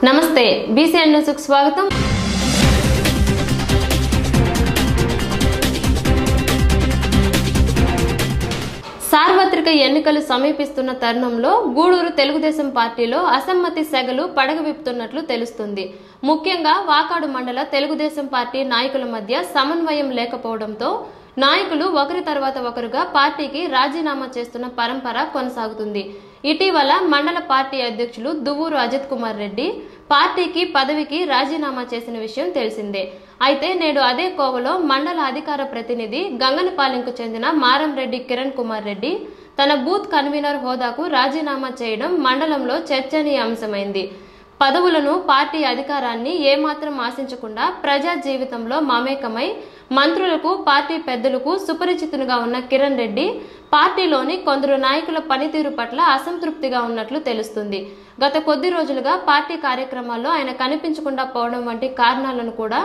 నమస్తే BCN news కు స్వాగతం. సార్వత్రిక ఎన్నికలు సమీపిస్తున్న తరుణంలో గూడూరు తెలుగుదేశం పార్టీలో అసమ్మతి సెగలు పడగవిప్పుతున్నట్లు తెలుస్తుంది. ముఖ్యంగా వాకాడు మండల తెలుగుదేశం పార్టీ నాయకుల మధ్య సమన్వయం లేకపోవడంతో నాయకులు ఒకరి తర్వాత ఒకరుగా పార్టీకి రాజీనామా చేస్తున్న పరంపర కొనసాగుతుంది. ఇటీవల మండల పార్టీ అధ్యక్షులు దువ్వూరు అజిత్ కుమార్ రెడ్డి పార్టీకి పదవికి రాజీనామా చేసిన విషయం తెలిసిందే. అయితే నేడు అదే కోవలో మండల అధికార ప్రతినిధి గంగనపాలెంకు చెందిన మారంరెడ్డి కిరణ్ కుమార్ రెడ్డి తన బూత్ కన్వీనర్ హోదాకు రాజీనామా చేయడం మండలంలో చర్చనీయాంశమైంది. పదవులను, పార్టీ అధికారాన్ని ఏమాత్రం ఆశించకుండా ప్రజా జీవితంలో మమేకమై మంత్రులకు, పార్టీ పెద్దలకు సుపరిచితునిగా ఉన్న కిరణ్ రెడ్డి పార్టీలోని కొందరు నాయకుల పనితీరు పట్ల అసంతృప్తిగా ఉన్నట్లు తెలుస్తుంది. గత కొద్ది రోజులుగా పార్టీ కార్యక్రమాల్లో ఆయన కనిపించకుండా పోవడం వంటి కారణాలను కూడా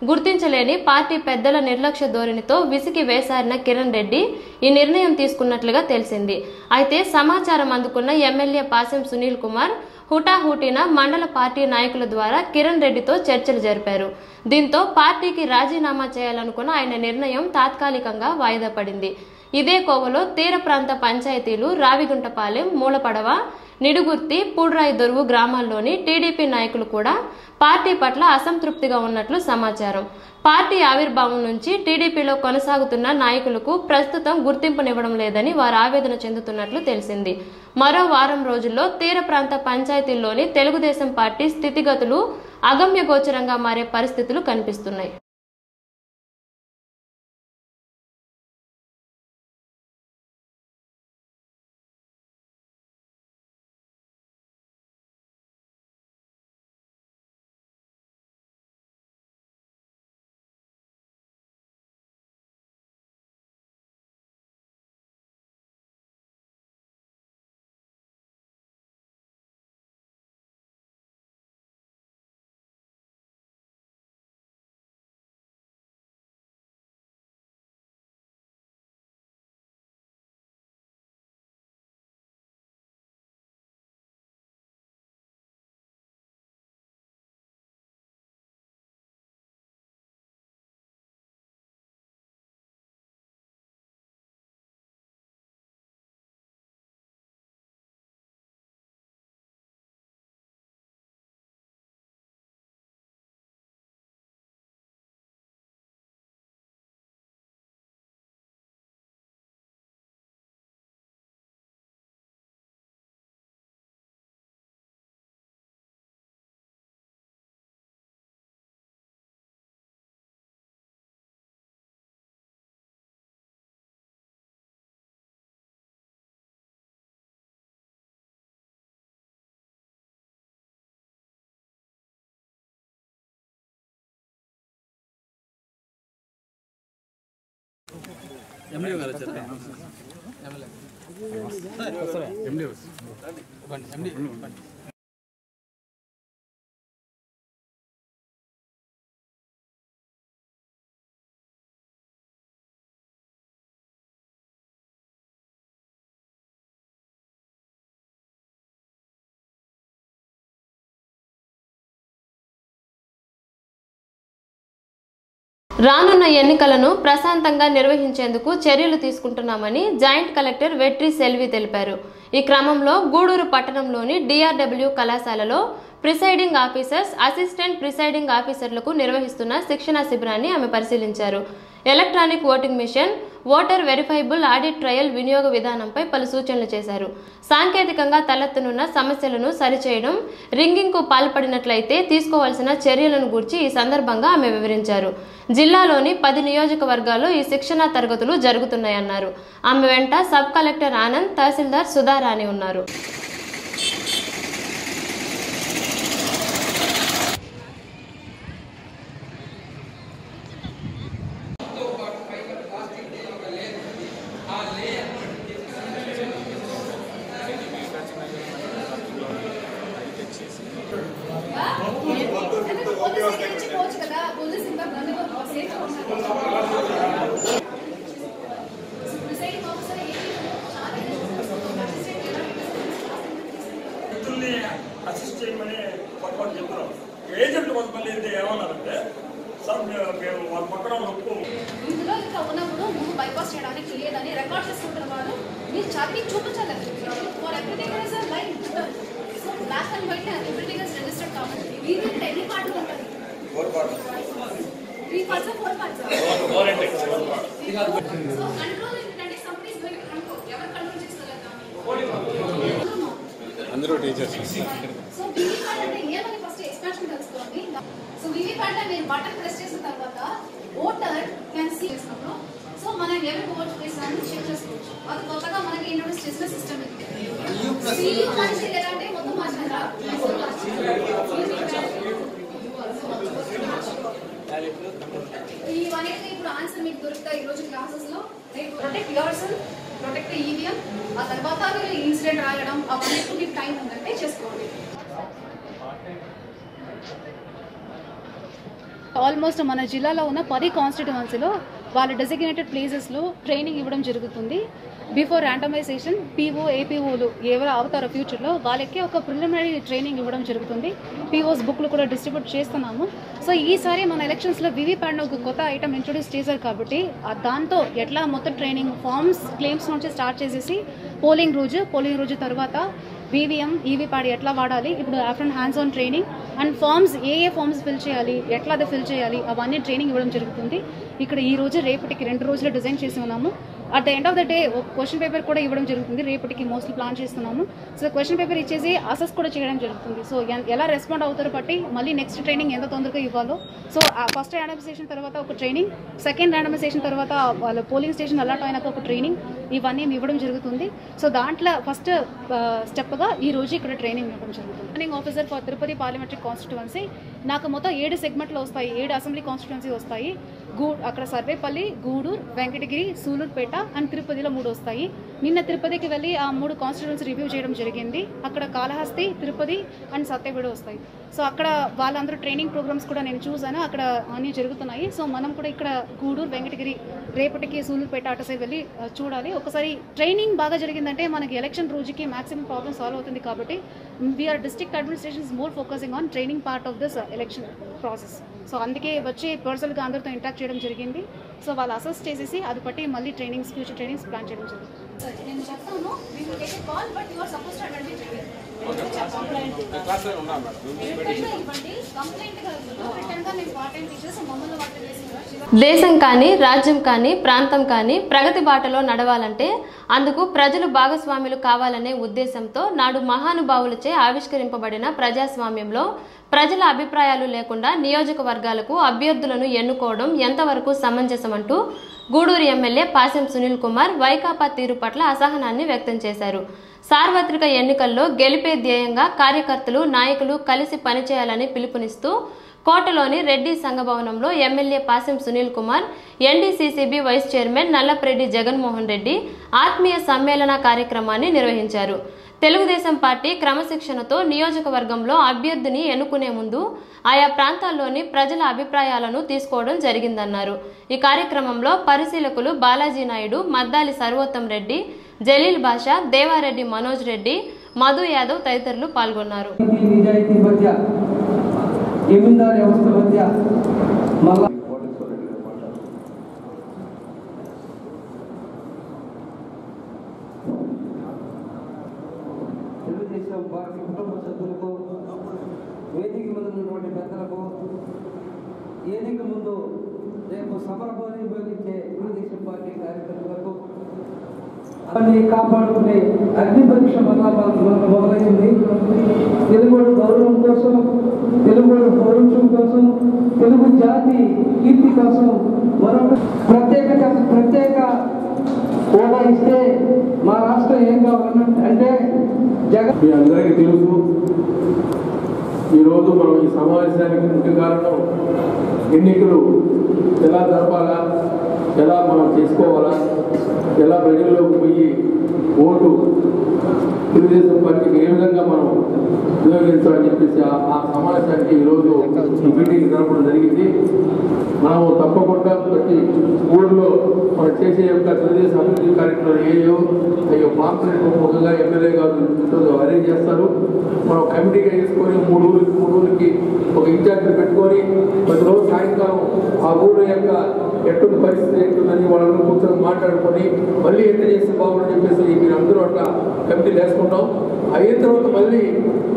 గుర్తించలేని పార్టీ పెద్దల నిర్లక్ష్య ధోరణితో విసిగి వేసారిన కిరణ్ రెడ్డి ఈ నిర్ణయం తీసుకున్నట్లుగా తెలిసింది. అయితే సమాచారం అందుకున్న ఎమ్మెల్యే పాసెం సునీల్ కుమార్ హుటాహుటిన మండల పార్టీ నాయకుల ద్వారా కిరణ్ రెడ్డితో చర్చలు జరిపారు. దీంతో పార్టీకి రాజీనామా చేయాలనుకున్న ఆయన నిర్ణయం తాత్కాలికంగా వాయిదా పడింది. ఇదే కోవలో తీర ప్రాంత పంచాయతీలు రావిగుంటపాలెం, మూలపడవ, నిడుగుర్తి, పూడ్రాయి దొరువు గ్రామాల్లోని టీడీపీ నాయకులు కూడా పార్టీ పట్ల అసంతృప్తిగా ఉన్నట్లు సమాచారం. పార్టీ ఆవిర్భావం నుంచి టీడీపీలో కొనసాగుతున్న నాయకులకు ప్రస్తుతం గుర్తింపునివ్వడం లేదని వారు ఆవేదన చెందుతున్నట్లు తెలిసింది. మరో వారం రోజుల్లో తీర ప్రాంత పంచాయతీల్లోని తెలుగుదేశం పార్టీ స్థితిగతులు అగమ్యగోచరంగా మారే పరిస్థితులు కనిపిస్తున్నాయి. రానున్న ఎన్నికలను ప్రశాంతంగా నిర్వహించేందుకు చర్యలు తీసుకుంటున్నామని జాయింట్ కలెక్టర్ వెట్రి సెల్వి తెలిపారు. ఈ క్రమంలో గూడూరు పట్టణంలోని డిఆర్డబ్ల్యూ కళాశాలలో ప్రిసైడింగ్ ఆఫీసర్స్, అసిస్టెంట్ ప్రిసైడింగ్ ఆఫీసర్లకు నిర్వహిస్తున్న శిక్షణా శిబిరాన్ని ఆమె పరిశీలించారు. Electronic voting machine, voter verifiable audit trail వినియోగ విధానంపై పలు సూచనలు చేశారు. సాంకేతికంగా తలెత్తనున్న సమస్యలను సరిచేయడం, రింగింగ్కు పాల్పడినట్లయితే తీసుకోవాల్సిన చర్యలను గురించి ఈ సందర్భంగా ఆమె వివరించారు. జిల్లాలోని 10 నియోజకవర్గాల్లో ఈ శిక్షణా తరగతులు జరుగుతున్నాయన్నారు. ఆమె వెంట సబ్ కలెక్టర్ ఆనంద్, తహసీల్దార్ సుధారాణి ఉన్నారు. అసిస్ట్ చేయమని పక్కన చెప్తున్నాం. ఏజెంట్ కొంతమంది అయితే ఏమన్నారంటే సార్ మేము వాళ్ళ పక్కన ఇందులో ఇంకా ఉన్నప్పుడు ముందు బైపాస్ చేయడానికి లేదని రికార్డ్ చేసుకుంటున్న వాళ్ళు మీరు చదివి చూపించాలి. For everything is line so black and white everything is registered కాబట్టి వీధి ఎన్ని పార్ట్లు ఉంటాయి? 4 parts. 3 parts 4 parts. So control ఏంటంటే somebody is going to control. ఎవరు కంట్రోల్ చేస్తారు కానీ అందరూ టీచర్స్. సో వీధి పార్ట్ అంటే ఏమని ఫస్ట్ ఎక్స్పాన్షన్ తెలుసుకోండి. సో వీధి పార్ట్ మీరు బటన్ ప్రెస్ చేసిన తర్వాత ఓటర్ క్యాన్ సీ చేసినప్పుడు సో మనం ఎవరికి ఓట్ చేసామని చెక్ చేసుకోవచ్చు. అది కొత్తగా మనకి ఇంట్రొడ్యూస్ చేసిన సిస్టమ్ ఇది. లేదంటే మొత్తం మార్చారా ఇవన్నీ ఇప్పుడు ఆన్సర్ మీకు దొరుకుతాయి ఈ రోజు క్లాసెస్ లో. Protect your self, protect EVM, ఆ తర్వాత మీరు ఇన్సిడెంట్ రాయడం అవన్నీ మీకు టైం ఉందంటే చేసుకోండి. ఆల్మోస్ట్ మన జిల్లాలో ఉన్న 10 కాన్స్టిట్యువెన్సీలో వాళ్ళ డెసిగ్నేటెడ్ ప్లేసెస్లో ట్రైనింగ్ ఇవ్వడం జరుగుతుంది. బిఫోర్ ర్యాండమైజేషన్ పీఓ ఏపీఓలు ఎవరు అవుతారో ఫ్యూచర్లో వాళ్ళకి ఒక ప్రిలిమినరీ ట్రైనింగ్ ఇవ్వడం జరుగుతుంది. పీఓస్ బుక్లు కూడా డిస్ట్రిబ్యూట్ చేస్తున్నాము. సో ఈసారి మన ఎలక్షన్స్లో వివిప్యాట్ ఒక కొత్త ఐటమ్ ఇంట్రొడ్యూస్ చేశారు కాబట్టి దాంతో ఎట్లా మొత్తం ట్రైనింగ్ ఫార్మ్స్ క్లెయిమ్స్ నుంచి స్టార్ట్ చేసేసి పోలింగ్ రోజు తర్వాత వీవీఎం ఈవీప్యాట్ ఎట్లా వాడాలి, ఇప్పుడు after hands on training and forms ఏ ఫార్మ్స్ ఫిల్ చేయాలి, ఎట్లా అది ఫిల్ చేయాలి అవన్నీ ట్రైనింగ్ ఇవ్వడం జరుగుతుంది. ఇక్కడ ఈ రోజు రేపటికి 2 రోజులు డిజైన్ చేసి ఉన్నాము. At the end of the day ఒక క్వశ్చన్ పేపర్ కూడా ఇవ్వడం జరుగుతుంది. రేపటికి మోస్ట్లీ ప్లాన్ చేస్తున్నాము. సో క్వశ్చన్ పేపర్ ఇచ్చేసి అసెస్ కూడా చేయడం జరుగుతుంది. సో ఎలా రెస్పాండ్ అవుతారో బట్టి మళ్ళీ నెక్స్ట్ ట్రైనింగ్ ఎంత తొందరగా ఇవ్వాలో. సో ఫస్ట్ ర్యాండమైజేషన్ తర్వాత ఒక ట్రైనింగ్, సెకండ్ ర్యాండమైజేషన్ తర్వాత వాళ్ళ పోలింగ్ స్టేషన్ అలాట్ అయినాక ఒక ట్రైనింగ్, ఇవన్నీ ఇవ్వడం జరుగుతుంది. సో దాంట్లో ఫస్ట్ స్టెప్గా ఈ రోజు ఇక్కడ ట్రైనింగ్ ఇవ్వడం జరుగుతుంది. Returning officer for Tirupati parliamentary constituency నాకు మొత్తం 7 సెగ్మెంట్లు వస్తాయి, 7 అసెంబ్లీ కాన్స్టిట్యువెన్సీ వస్తాయి. అక్కడ సర్వేపల్లి, గూడూరు, వెంకటగిరి, సూలూరుపేట అండ్ తిరుపతిలో 3 వస్తాయి. నిన్న తిరుపతికి వెళ్ళి ఆ 3 కాన్స్టిట్యువెన్సీ రివ్యూ చేయడం జరిగింది. అక్కడ కాళహస్తి, తిరుపతి అండ్ సత్యవేడు వస్తాయి. సో అక్కడ వాళ్ళందరూ ట్రైనింగ్ ప్రోగ్రామ్స్ కూడా నేను చూసాను, అక్కడ అన్నీ జరుగుతున్నాయి. సో మనం కూడా ఇక్కడ గూడూరు, వెంకటగిరి, రేపటికి సూలూరుపేట అటు సైడ్ వెళ్ళి చూడాలి. ఒకసారి ట్రైనింగ్ బాగా జరిగిందంటే మనకి ఎలక్షన్ రోజుకి మాక్సిమం ప్రాబ్లమ్ సాల్వ్ అవుతుంది. కాబట్టి we are district administration is more focusing on training part of this election process. So అందుకే వచ్చి పర్సనల్గా అందరితో ఇంటరాక్ట్ చేయడం జరిగింది. సో వాళ్ళు అసెస్ చేసేసి అది బట్టి మళ్ళీ ట్రైనింగ్స్ ఫ్యూచర్ ట్రైనింగ్స్ ప్లాన్ చేయడం జరిగింది. నేను చెప్తాను call but you are suppose to attend the training. Class లో ఉన్నా మేడం కంప్లైంట్ గా రిటర్న్ గా నేను పార్ట్ టైం టీచర్స్ మమ్మల్ని వాటర్ చేస్తున్నారు. దేశం కానీ రాజ్యం కానీ ప్రాంతం కానీ ప్రగతి బాటలో నడవాలంటే అందుకు ప్రజలు భాగస్వాములు కావాలనే ఉద్దేశంతో నాడు మహానుభావులచే ఆవిష్కరింపబడిన ప్రజాస్వామ్యంలో ప్రజల అభిప్రాయాలు లేకుండా నియోజకవర్గాలకు అభ్యర్థులను ఎన్నుకోవడం ఎంతవరకు సమంజసమంటూ గూడూరు ఎమ్మెల్యే పాసెం సునీల్ కుమార్ వైకాపా తీరు పట్ల అసహనాన్ని వ్యక్తం చేశారు. సార్వత్రిక ఎన్నికల్లో గెలిపే ధ్యేయంగా కార్యకర్తలు, నాయకులు కలిసి పనిచేయాలని పిలుపునిస్తూ కోటలోని రెడ్డి సంఘభవనంలో MLA Pasem Sunil Kumar, NDCCB vice chairman Nallapreddy Jaganmohan Reddy ఆత్మీయ సమ్మేళన కార్యక్రమాన్ని నిర్వహించారు. తెలుగుదేశం పార్టీ క్రమశిక్షణతో నియోజకవర్గంలో అభ్యర్థిని ఎన్నుకునే ముందు ఆయా ప్రాంతాల్లోని ప్రజల అభిప్రాయాలను తీసుకోవడం జరిగిందన్నారు. ఈ కార్యక్రమంలో పరిశీలకులు బాలాజీ నాయుడు, మద్దాలి సర్వోత్తం రెడ్డి, జలీల్ బాషా, దేవారెడ్డి మనోజ్ రెడ్డి, మధు యాదవ్ తదితరులు పాల్గొన్నారు. తెలుగుదేశం పార్టీ కుటుంబ సభ్యులకు, వేదిక ముందు ఉన్నటువంటి పెద్దలకు, ఎన్నిక ముందు రేపు సమరభాన్ని ఉపయోగించే తెలుగుదేశం పార్టీ కార్యకర్తలకు అన్ని కాపాడుకునే అగ్ని పరీక్ష మొదలైంది. తెలుగు గౌరవం కోసం, తెలుగు పౌరుషం కోసం, తెలుగు జాతి కీర్తి కోసం మరొక ప్రత్యేక హోదా ఇస్తే మా రాష్ట్రం ఏం కావాలన్నట్టు అంటే జగన్. మీ అందరికీ తెలుసు, ఈరోజు మనం ఈ సమావేశానికి ముఖ్య కారణం ఎన్నికలు ఎలా జరపాలా, ఎలా మనం చేసుకోవాలా, ఎలా ప్రజల్లోకి పోయి ఓటు తెలుగుదేశం పార్టీకి ఏ విధంగా మనం వినియోగించాలని చెప్పేసి ఆ సమావేశానికి ఈరోజు ఈ మీటింగ్ జరపడం జరిగింది. మనము తప్పకుండా ప్రతి ఊళ్ళో మనం చేసే యొక్క తెలుగుదేశం అభివృద్ధి కార్యక్రమాలు ఏయో అయ్యో పాంప్లెట్ ముఖ్యంగా ఎమ్మెల్యే గారు అరేంజ్ పనిచేస్తారు. మనం కమిటీగా వేసుకొని 3 ఊళ్ళకి ఒక ఇన్ఛార్జ్ని పెట్టుకొని ప్రతిరోజు సాయంకాలం ఆ ఊళ్ళ యొక్క ఎటువంటి పరిస్థితి ఎట్టుందని వాళ్ళందరూ కూర్చొని మాట్లాడుకొని మళ్ళీ ఎంత చేస్తే బాగుందని చెప్పేసి మీరు అందరూ అట్లా కమిటీలు వేసుకుంటాం. అయిన తర్వాత మళ్ళీ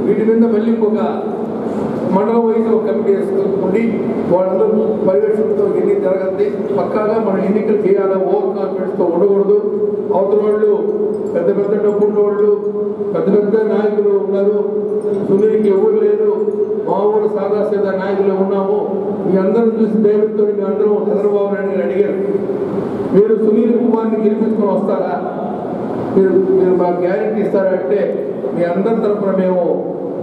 వీటి మీద మళ్ళీ ఇంకొక మండలం వైపు ఒక కమిటీ వేసుకుండి వాళ్ళందరూ పర్యవేక్షణతో ఎన్నిక జరగద్ది. పక్కాగా మనం ఎన్నికలు చేయాలా, ఓవర్ కాన్ఫిడెన్స్తో ఉండకూడదు. అవతల వాళ్ళు పెద్ద పెద్ద డబ్బున్న వాళ్ళు పెద్ద పెద్ద నాయకులు ఉన్నారు, సునీల్కి ఎవరు లేరు, మామూలు సాదా సీదా నాయకులు ఉన్నాము. మీ అందరం చూసి ధైర్యంతో మీ అందరూ చంద్రబాబు నాయుడు గారు అడిగారు, మీరు సునీల్ కుమార్ని గెలిపించుకొని వస్తారా, మీరు మాకు గ్యారెంటీ ఇస్తారా అంటే మీ అందరి తరఫున మేము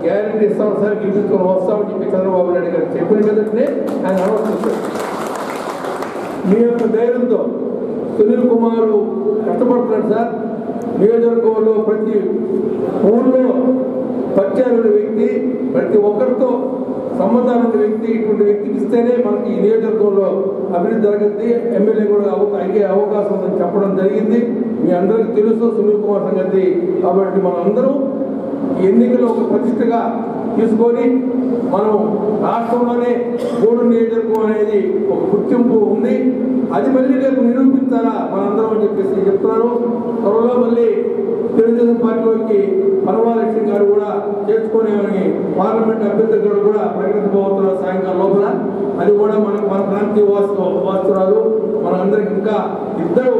గ్యారెంటీ ఇస్తాం సార్, గెలిపించుకొని వస్తామని చెప్పి చంద్రబాబు నాయుడు గారు చెప్పిన మీదనే ఆయన ఆలోచిస్తారు. మీ యొక్క ధైర్యంతో సునీల్ కుమార్ కష్టపడుతున్నాడు సార్. నియోజకవర్గంలో ప్రతి ఊళ్ళో పరిచయం ఉన్న వ్యక్తి, ప్రతి ఒక్కరితో సంబంధాలు ఉన్న వ్యక్తి, ఇటువంటి వ్యక్తికి ఇస్తేనే మనకి ఈ నియోజకవర్గంలో అభివృద్ధి జరగద్ది, ఎమ్మెల్యే కూడా అయ్యే అవకాశం ఉందని చెప్పడం జరిగింది. మీ అందరికీ తెలుసు సునీల్ కుమార్ సంగతి. కాబట్టి మనందరం ఎన్నికలు ఒక ప్రతిష్టగా తీసుకొని మనం రాష్ట్రంలోనే గూడూరు నియోజకవర్గం అనేది ఒక గుర్తింపు ఉంది, అది మళ్ళీ రేపు నిరూపించాలా మనందరం అని చెప్పేసి చెప్తున్నాను. త్వరలో మళ్ళీ తెలుగుదేశం పార్టీలోకి పరమాలక్ష్మి గారు కూడా చేర్చుకునేవని పార్లమెంట్ అభ్యర్థులు కూడా ప్రకటించబోతున్నారు సాయంకాలం లోపల. అది కూడా మన ప్రాంతీయ వాస్తురాలు మనందరికి ఇంకా ఇద్దరు,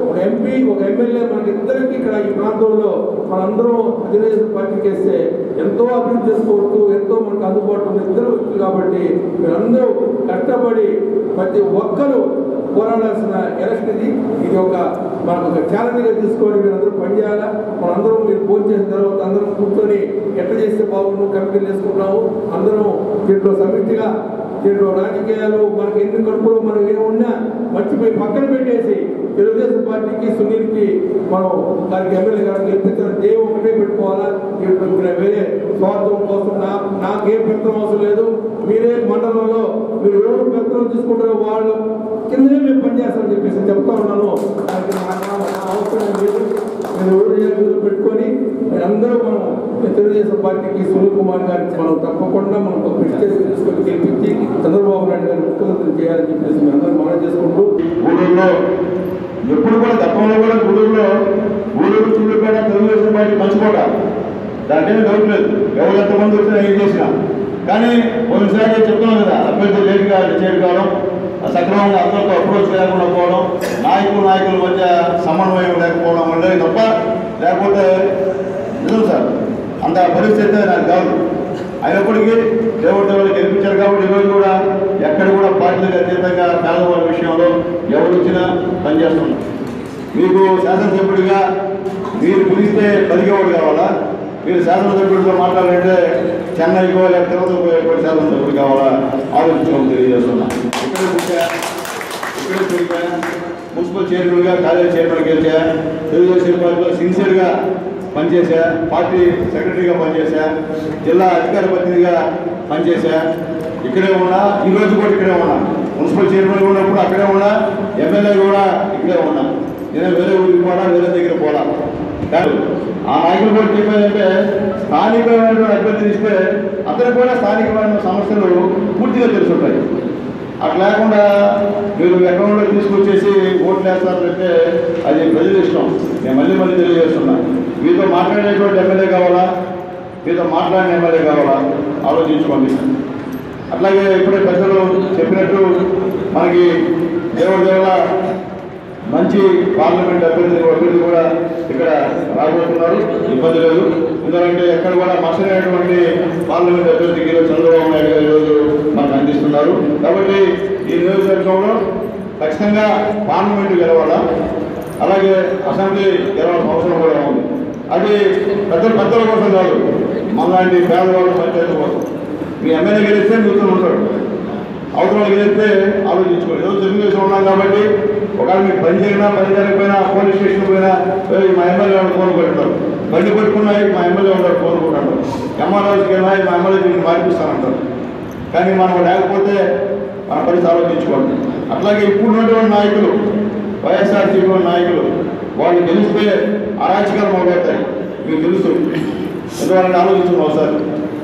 ఒక ఎంపీ ఒక ఎమ్మెల్యే మనకి ఇద్దరికి ఇక్కడ ఈ ప్రాంతంలో మనందరం తెలుగుదేశం పార్టీకి వేస్తే ఎంతో అభివృద్ధి చేసుకోవచ్చు, ఎంతో మనకు అందుబాటులో ఉన్న ఇద్దరు వ్యక్తులు. కాబట్టి మీరందరూ కష్టపడి ప్రతి ఒక్కరూ పోరాడాల్సిన ఎలక్షన్ ఇది ఒక మనకు ఒక ఛాలెంజ్గా తీసుకొని మీరందరూ పనిచేయాలా. మనందరం మీరు ఫోన్ చేసిన తర్వాత అందరం కూర్చొని ఎట్లా చేస్తే బాగుండు కమిటీలు వేసుకుంటాము. అందరం దీంట్లో సమిష్టిగా దీంట్లో రాజకీయాలు మనకి ఎన్ని కడుపులో మనం ఏమున్నా మర్చిపోయి పక్కన పెట్టేసి తెలుగుదేశం పార్టీకి సునీల్కి మనం దానికి ఎమ్మెల్యే గారికి గెలిపించిన దేవం ఒకటే పెట్టుకోవాలా. వేరే స్వార్థం కోసం నాకేం పెత్తనం అవసరం లేదు. మీరే మండలంలో మీరు ఎవరు పెత్తనం తీసుకుంటారో వాళ్ళు కిందనే మేము పనిచేస్తామని చెప్పేసి చెప్తా ఉన్నాను. దానికి అవసరం లేదు. మీరు ఎవరు పెట్టుకొని మీరందరూ మనం తెలుగుదేశం పార్టీకి సునీల్ కుమార్ గారికి మనం తప్పకుండా మనం ఒక పిచ్చేసి తీసుకొని గెలిపించి చంద్రబాబు నాయుడు గారిని ముఖ్యమంత్రి చేయాలని చెప్పేసి మేము అందరూ మనం చేసుకుంటూ గూడూరులో ఎప్పుడు కూడా గతంలో కూడా గూడూరు చూడకుండా తెలుగుదేశం పార్టీ పంచుకోట, దాంట్లో డౌట్ లేదు. ఎవరు ఎంతమంది వచ్చినా ఏం చేసినా. కానీ ఒకసారి చెప్తున్నాం కదా, అభ్యర్థులు లేటుగా డిసైడ్ కావడం, సక్రమంగా అందరితో అప్రోచ్ లేకుండా పోవడం, నాయకుల మధ్య సమన్వయం లేకపోవడం అంటే తప్ప, లేకపోతే నిజం సార్ అంత పరిస్థితి నాకు కాదు. అయినప్పటికీ దేవుడు గెలిపించారు కాబట్టి ఈరోజు కూడా ఎక్కడ కూడా పార్టీలకు అతీతంగా పేదవాళ్ళ విషయంలో ఎవరు వచ్చినా పనిచేస్తున్నాం. మీకు శాసనసభ్యుడిగా మీరు పిలిస్తే పలికేవాడు కావాలా, మీరు శాసనసభ్యుడితో మాట్లాడాలంటే చెన్నైకో లేక తిరుపతికి పోయేటువంటి శాసనసభ్యుడు కావాలా ఆలోచించడం తెలియజేస్తున్నా. ఇక్కడే తిరిగా మున్సిపల్ చైర్మన్గా కాలేజీ చైర్మన్ గెలిచా, తెలుగుదేశం పార్టీలో సిన్సియర్గా పనిచేశా, పార్టీ సెక్రటరీగా పనిచేశా, జిల్లా అధికార ప్రతినిధిగా పనిచేశా. ఇక్కడే ఉన్నా, ఈరోజు కూడా ఇక్కడే ఉన్నా. మున్సిపల్ చైర్మన్ ఉన్నప్పుడు అక్కడే ఉన్నా, ఎమ్మెల్యే కూడా ఇక్కడే ఉన్నా. నేను వేరే ఊరికి పోనా, వేరే దగ్గర పోనా. కానీ ఆ నాయకులు కూడా చెప్పేదంటే స్థానికమైన అభ్యర్థి ఇస్తే అతనికి కూడా స్థానికమైన సమస్యలు పూర్తిగా తెలుసుంటాయి. అట్లా లేకుండా మీరు అకౌంట్లో తీసుకొచ్చేసి ఓట్లు వేస్తారంటే అది ప్రజల ఇష్టం. నేను మళ్ళీ తెలియజేస్తున్నా, మీతో మాట్లాడేటువంటి ఎమ్మెల్యే కావాలా, మీతో మాట్లాడిన ఎమ్మెల్యే కావాలా ఆలోచించుకోండి. అట్లాగే ఇప్పుడే పెద్దలు చెప్పినట్టు మనకి దేవుళ్ళ మంచి పార్లమెంట్ అభ్యర్థి కూడా ఇక్కడ రాబోతున్నారు, ఇబ్బంది లేదు. ఎందుకంటే ఎక్కడ కూడా మసలైనటువంటి పార్లమెంట్ అభ్యర్థికి చంద్రబాబు నాయుడు గారు ఈరోజు మనకు అందిస్తున్నారు. కాబట్టి ఈ నియోజకవర్గంలో ఖచ్చితంగా పార్లమెంటు గెలవాలా, అలాగే అసెంబ్లీ గెలవాల్సిన అవసరం కూడా ఉంది. అది పెద్దల కోసం కాదు, మనలాంటి పేదవాళ్ళ పంచాయతీ కోసం. మీ ఎమ్మెల్యే గెలిస్తే మీతో ఉంటాడు, అవసరం గెలిస్తే ఆలోచించుకోండి. ఈరోజు తెలుగుదేశం ఉన్నాం కాబట్టి ఒకవేళ మీకు పని చేయకపోయినా పోలీస్ స్టేషన్ పోయినా మా ఎమ్మెల్యే ఫోన్ పెడతారు, బండి పెట్టుకున్నాయి మా ఎమ్మెల్యే ఉంటారు ఫోన్ కొట్టాడు, ఎంఆర్ఓస్కి వెళ్ళినాయి మా ఎమ్మెల్యే దీన్ని మార్పిస్తానంటారు. కానీ మనం లేకపోతే మన పరిస్థితి ఆలోచించుకోండి. అట్లాగే ఇప్పుడు ఉన్నటువంటి నాయకులు, వైఎస్ఆర్సీపీ నాయకులు, వాళ్ళు గెలిస్తే అరాచకాలు మొదలవుతాయి మీకు తెలుసు. ఎందువల్ల ఆలోచించుకున్నాం ఒకసారి.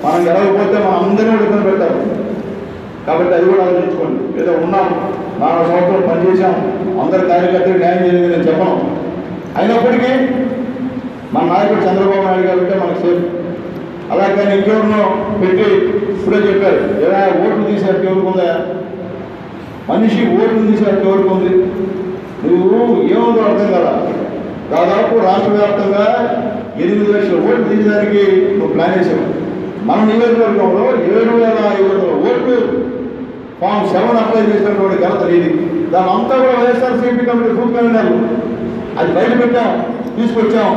మనం గెలవకపోతే మనం అందరినీ కూడా ఇబ్బంది పెడతారు. కాబట్టి అది కూడా ఆలోచించుకోండి. ఏదో ఉన్నాం 4 సంవత్సరాలు పనిచేసాం, అందరి కార్యకర్తలు న్యాయం చేయాలని నేను చెప్పను. అయినప్పటికీ మన నాయకుడు చంద్రబాబు నాయుడు గారు ఉంటే మనకు సేఫ్. అలా కానీ ఇంకెవరినో పెట్టి ఇప్పుడే చెప్పారు, ఎలా ఓట్లు తీసేట్టు ఎవరికి ఉందా? మనిషి ఓట్లు తీసేట్టు ఎవరికి ఉంది? నువ్వు ఏముందో అర్థం కదా. దాదాపు రాష్ట్ర వ్యాప్తంగా 8 లక్షల ఓట్లు తీసేదానికి నువ్వు ప్లాన్ చేసావు. మన నియోజకవర్గంలో 7,500 ఓట్లు ఫామ్ 7 అప్లై చేసినటువంటి ఘనత నీది. దాని అంతా కూడా వైఎస్ఆర్సీపీ కమిటీ బూత్ కన్వీనర్లు అది బయట పెట్టాం, తీసుకొచ్చాం.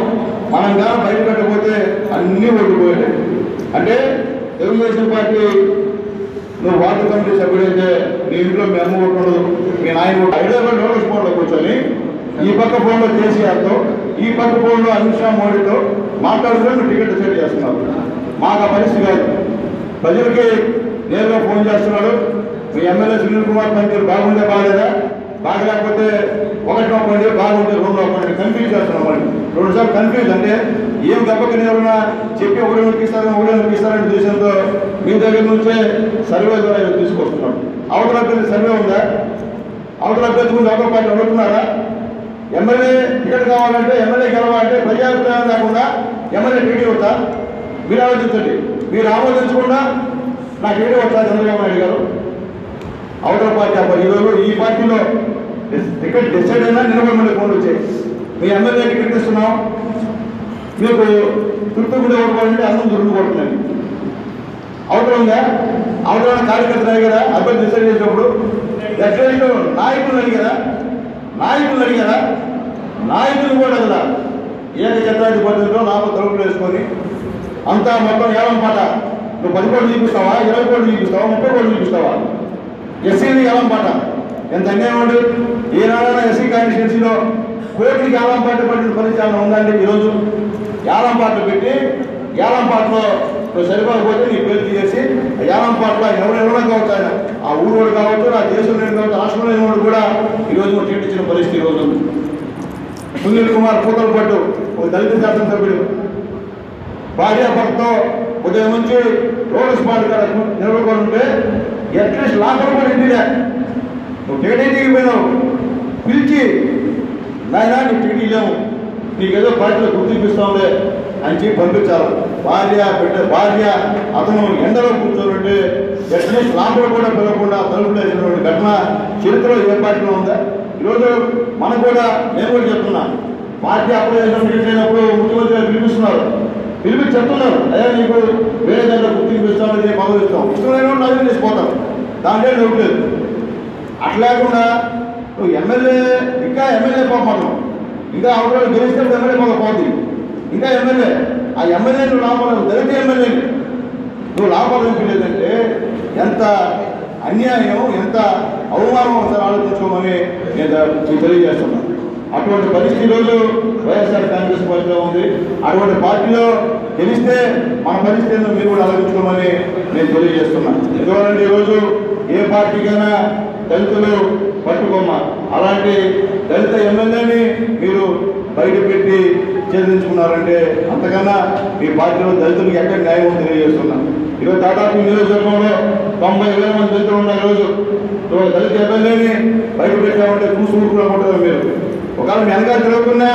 మనం కానీ బయట పెట్టకపోతే అన్నీ ఓడిపోయాయి. అంటే తెలుగుదేశం పార్టీ నువ్వు వార్డు కమిటీ సభ్యుడైతే నీ ఇంట్లో మీ అమ్మ ఓటు, మీ నాయన హైదరాబాద్ లోటస్ ఫోన్లో కూర్చొని ఈ పక్క ఫోన్లో కేసీఆర్తో, ఈ పక్క ఫోన్లో అమిత్ షా మోడీతో మాట్లాడుతూ నువ్వు టికెట్ డిసైడ్ చేస్తున్నావు. మాకు ఆ పరిస్థితి కాదు. ప్రజలకి నేరుగా ఫోన్ చేస్తున్నాడు. మీ ఎమ్మెల్యే సునీల్ కుమార్ పనితీరు బాగుండే బాగాలేదా, బాగలేకపోతే 1 ఒప్పండి, బాగుంటే 2 ఒప్పండి, కన్ఫ్యూజ్ చేస్తున్నాం. మళ్ళీ 2 సార్లు కన్ఫ్యూజ్. అంటే ఏం దెబ్బకి ఎవరైనా చెప్పి ఒకటే నొక్కిస్తారని ఉద్దేశంతో మీ దగ్గర నుంచే సర్వే ద్వారా తీసుకొస్తున్నాం. అవతల అభ్యర్థి సర్వే ఉందా? అవతల అభ్యర్థి ముందు అవతల పార్టీ అడుగుతున్నారా? ఎమ్మెల్యే టికెట్ కావాలంటే, ఎమ్మెల్యే గెలవాలంటే ప్రజాభిప్రాయం లేకుండా ఎమ్మెల్యే టికెట్ వద్దా? మీరు ఆలోచించండి. మీరు ఆలోచించకుండా నాకు టికెట్ వస్తా చంద్రబాబు నాయుడు గారు? అవతల పార్టీ అప్పుడు ఈరోజు ఈ పార్టీలో టికెట్ డిసైడ్ అయినా నిలబడి ఫోన్లు వచ్చాయి. మీ ఎమ్మెల్యే టికెట్ ఇస్తున్నాం, మీకు తుర్తుకుంటే ఓడిపోవాలంటే అందరం దుర్డుకుంటున్నాను. అవతల ఉందా? అవతల కార్యకర్తలు అడిగారా? అభ్యర్థి డిసైడ్ చేసినప్పుడు ఎట్లయితే నాయకులు అడిగారా? నాయకులు కూడా కదా ఏకఛత్రాది పద్ధతిలో 4 తలుపులు వేసుకొని అంతా మొత్తం ఏలం పాట. నువ్వు 10 కోట్లు చూపిస్తావా, 20 కోట్లు చూపిస్తావా, 30 కోట్లు చూపిస్తావా? ఎస్సీని ఏలం పాట ఎంత అన్యాయం అండి. ఏనాడైనా ఎస్సీ కాన్స్టిట్యున్సీలో కోటికి ఏలం పాట పట్టిన పరిస్థితి ఉందండి. ఈరోజు ఏలం పాటలు పెట్టి ఏలం పాటలో నువ్వు సరిపోకపోతే నీ పేరు తీసేసి ఏలం పాటలో ఎవరైనా కావచ్చు, ఆయన ఆ ఊరోడు కావచ్చు, ఆ దేశంలో కావచ్చు, రాష్ట్రంలో వాడు కూడా ఈరోజు నువ్వు టికెట్ ఇచ్చిన పరిస్థితి. ఈరోజు సునీల్ కుమార్ పూతలపట్టు ఒక దళిత శాసనసభ్యుడు భార్యాభర్తతో ఉదయం నుంచి రోడ్డు స్పాట్ నిలబడుకొని ఉంటే అట్లీస్ట్ లాభం కూడా ఇంటిదే. నువ్వు టికెట్ ఇంటికి పోయినావు, పిలిచి నాయన నీ టికెట్ ఇవ్వము, నీకేదో పార్టీలో గుర్తిపిస్తాంలే అని చెప్పి పంపించాలి. భార్య అతను ఎండలో కూర్చోబెట్టి అట్లీస్ట్ లాభం కూడా పిలవకుండా తలుపులు వేసినటువంటి ఘటన చరిత్రలో ఏ పార్టీలో ఉందా? ఈరోజు మనకు కూడా నేను కూడా చెప్తున్నా, పార్టీ అప్లై చేసినప్పుడు ముఖ్యమంత్రి గారు పిలిపించి చెప్తున్నారు, అయ్యా నీకు వేరే దగ్గర గుర్తింపు ఇస్తామని పదవి ఇస్తాం, ఇష్టమైన నవ్వు చేసిపోతాం, దాంట్లో ఇవ్వలేదు. అట్లా లేకుండా నువ్వు ఇంకా ఎమ్మెల్యే పోతావు, ఇంకా అవతల గెలిస్తే ఎమ్మెల్యే పోతుంది, ఇంకా ఎమ్మెల్యే ఆ ఎమ్మెల్యే నువ్వు లాభాలు దళిత ఎమ్మెల్యే నువ్వు లాభాలు లేదంటే ఎంత అన్యాయం, ఎంత అవమానం ఒకసారి ఆలోచించుకోమని నేను తెలియజేస్తున్నాను. అటువంటి పరిస్థితి ఈరోజు వైఎస్ఆర్ కాంగ్రెస్ పార్టీలో ఉంది. అటువంటి పార్టీలో గెలిస్తే మన పరిస్థితులను మీరు కూడా ఆలోచించుకోమని నేను తెలియజేస్తున్నాను. ఎందుకంటే ఈరోజు ఏ పార్టీకైనా దళితులు పట్టుకోమ, అలాంటి దళిత ఎమ్మెల్యేని మీరు బయట పెట్టి ఛేదించుకున్నారంటే అంతకన్నా మీ పార్టీలో దళితులకు ఎక్కడ న్యాయం తెలియజేస్తున్నాను. ఈరోజు దాదాపు నియోజకవర్గంలో 90,000 మంది దళితులు ఉన్నారు. ఈరోజు దళిత ఎమ్మెల్యేని బయట పెట్టామంటే చూసుకుంటున్నారు మీరు. ఒకవేళ మీ వెనకాల తిరుగుతున్నా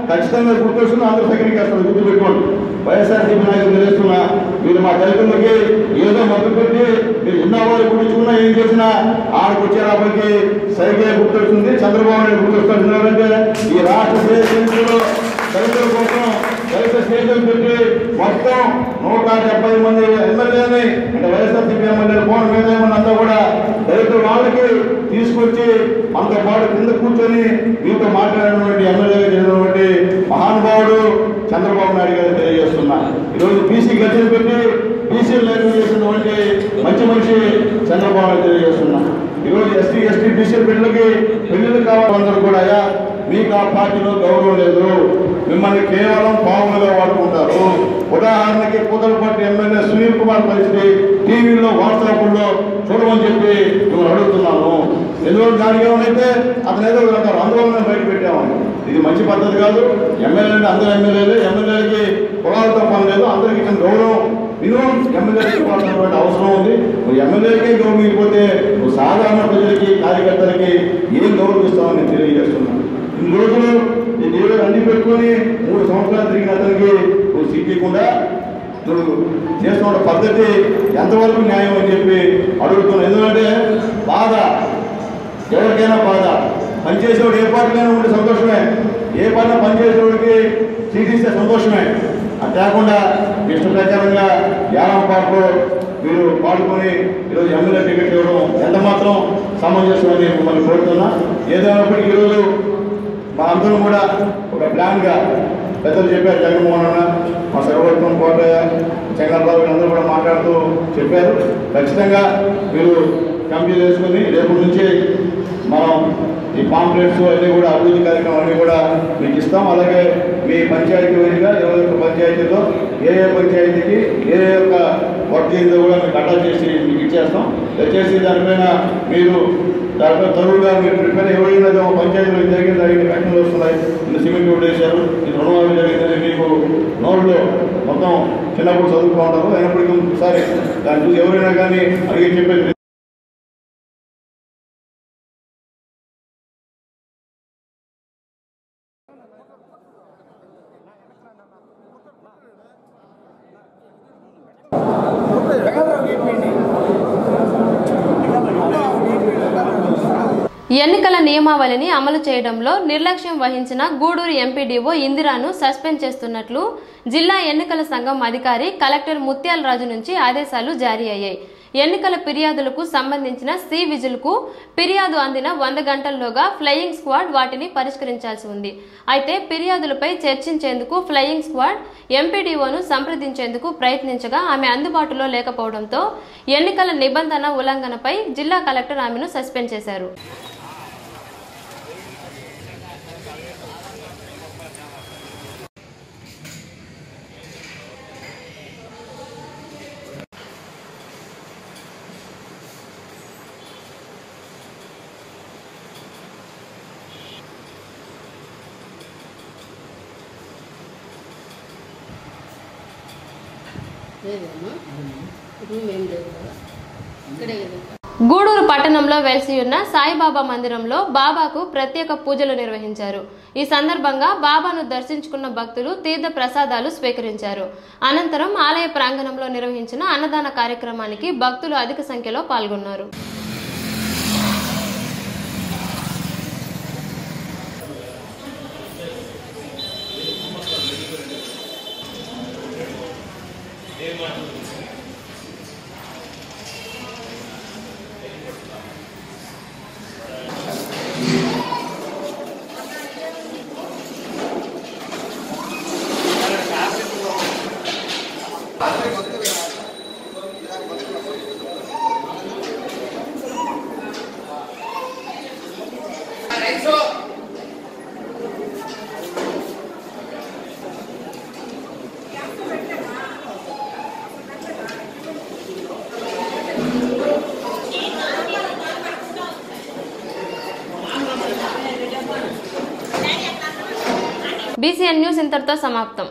ఖచ్చితంగా గుర్తొస్తున్నా, అందరూ సెక్రటరీకి వస్తుంది, గుర్తుపెట్టుకోండి. వైఎస్ఆర్సీపీ నాయకులు తెలుస్తున్నా, మీరు మా దళితులకి ఏదో మద్దతు పెట్టి మీరు ఎన్నోవారు గురించుకున్నా ఏం చేసినా ఆడికి వచ్చేరాపడికి సైకిల్ గుర్తొస్తుంది, చంద్రబాబు నాయుడు గుర్తొస్తున్నారంటే ఈ రాష్ట్ర దేశంలో దళితుల కోసం దళిత స్టేషన్ పెట్టి మొత్తం 170 మంది ఎమ్మెల్యేని అంటే వైఎస్ఆర్సీపీ ఎమ్మెల్యేలు ఫోన్ మీద అంతా కూడా దళితుల వాళ్ళకి తీసుకొచ్చి మనతో పాటు కింద కూర్చొని మీతో మాట్లాడినటువంటి ఎమ్మెల్యేగా జరిగినటువంటి మహానుభావుడు చంద్రబాబు నాయుడు గారు తెలియజేస్తున్నా. ఈరోజు బీసీ గతిని పెట్టి బీసీలు లేకుండా చేసినటువంటి మంచి మనిషి చంద్రబాబు నాయుడు తెలియజేస్తున్నా. ఈరోజు ఎస్టీ బీసీ బిడ్డలకి పెళ్లిళ్ళు కావాలందరూ కూడా అయ్యా మీకు ఆ పార్టీలో గౌరవం లేదు, మిమ్మల్ని కేవలం పావులుగా వాడుకుంటారు. ఉదాహరణకి పూతలపట్టు ఎమ్మెల్యే సునీల్ కుమార్ పరిస్థితి టీవీలో వాట్సాప్లో చూడమని చెప్పి మిమ్మల్ని అడుగుతున్నాను. ఎందుకంటే దానికి ఏమైతే అతను ఏదో అంటారు, అందువల్ల మేము బయట పెట్టామని. ఇది మంచి పద్ధతి కాదు. ఎమ్మెల్యేలు అందరూ ఎమ్మెల్యేలకి కులాలతో పని లేదు, అందరికీ ఇచ్చిన గౌరవం మినిమం ఎమ్మెల్యేకి ఇవ్వాల్సినటువంటి అవసరం ఉంది. ఎమ్మెల్యేకే గౌరవం ఇవ్వకపోతే సాధారణ ప్రజలకి కార్యకర్తలకి ఏం గౌరవిస్తామని నేను తెలియజేస్తున్నాను. ఇన్ని రోజులు ఈ నీళ్ళు అన్ని పెట్టుకొని 3 సంవత్సరాలు తిరిగిన అతనికి నువ్వు సిగ్గికుండా నువ్వు చేస్తున్న పద్ధతి ఎంతవరకు న్యాయం అని చెప్పి అడుగుతున్నాను. ఎందుకంటే బాధ ఎవరికైనా బాధ, పనిచేసేవాడు ఏ పార్టీలో ఉంటే సంతోషమే, ఏ పార్టీలో పనిచేసేవాడికి సీట్ ఇస్తే సంతోషమే. అది కాకుండా ఇష్ట ప్రకారంగా యానం పార్టీలో మీరు పాల్గొని ఈరోజు ఎమ్మెల్యే టికెట్ ఇవ్వడం ఎంత మాత్రం సమంజసమని మిమ్మల్ని కోరుతున్నా. ఏదైనప్పటికీ ఈరోజు మా అందరం కూడా ఒక ప్లాన్గా పెద్దలు చెప్పారు, జగన్మోహన్ అన్న, మా సర్వోత్తం కోటయ్య, చంద్రబాబు వీళ్ళందరూ కూడా మాట్లాడుతూ చెప్పారు. ఖచ్చితంగా మీరు కంప్లీట్ చేసుకుని రేపటి నుంచి మనం ఈ పాంప్లెట్స్ అన్నీ కూడా అభివృద్ధి కార్యక్రమం అన్నీ కూడా మీకు ఇస్తాం. అలాగే మీ పంచాయతీ వైజ్గా 21 పంచాయతీలో ఏ పంచాయతీకి ఏ యొక్క వర్క్ చేయిందో కూడా మీకు అటాచ్ చేసి మీకు ఇచ్చేస్తాం. దయచేసి దానిపైన మీరు దాంట్లో తరువుగా మీరు ప్రిపేర్ ఎవరైనా పంచాయతీలో జరిగిన వెంటనే వస్తున్నాయి. ఇంత సిమెంట్ రోడ్డు వేశారు, ఇది రుణమాఫీ జరిగిందని మీకు నోట్లో మొత్తం చిన్నప్పుడు చదువుకుంటారు. అయినప్పటికీ ఒకసారి దాన్ని చూసి ఎవరైనా కానీ అడిగి చెప్పేది ఎన్నికల నియమావళిని అమలు చేయడంలో నిర్లక్ష్యం వహించిన గూడూరు ఎంపీడీఓ ఇందిరాను సస్పెండ్ చేస్తున్నట్లు జిల్లా ఎన్నికల సంఘం అధికారి కలెక్టర్ ముత్యాల రాజు నుంచి ఆదేశాలు జారీ అయ్యాయి. ఎన్నికల ఫిర్యాదులకు సంబంధించిన సి విజిల్కు ఫిర్యాదు అందిన 100 గంటల్లోగా ఫ్లయింగ్ స్క్వాడ్ వాటిని పరిష్కరించాల్సి ఉంది. అయితే ఫిర్యాదులపై చర్చించేందుకు ఫ్లయింగ్ స్క్వాడ్ ఎంపీడీఓను సంప్రదించేందుకు ప్రయత్నించగా ఆమె అందుబాటులో లేకపోవడంతో ఎన్నికల నిబంధన ఉల్లంఘనపై జిల్లా కలెక్టర్ ఆమెను సస్పెండ్ చేశారు. గూడూరు పట్టణంలో వెలిసి ఉన్న సాయిబాబా మందిరంలో బాబాకు ప్రత్యేక పూజలు నిర్వహించారు. ఈ సందర్భంగా బాబాను దర్శించుకున్న భక్తులు తీర్థ ప్రసాదాలు స్వీకరించారు. అనంతరం ఆలయ ప్రాంగణంలో నిర్వహించిన అన్నదాన కార్యక్రమానికి భక్తులు అధిక సంఖ్యలో పాల్గొన్నారు. BCN న్యూస్ ఇంతటితో సమాప్తం.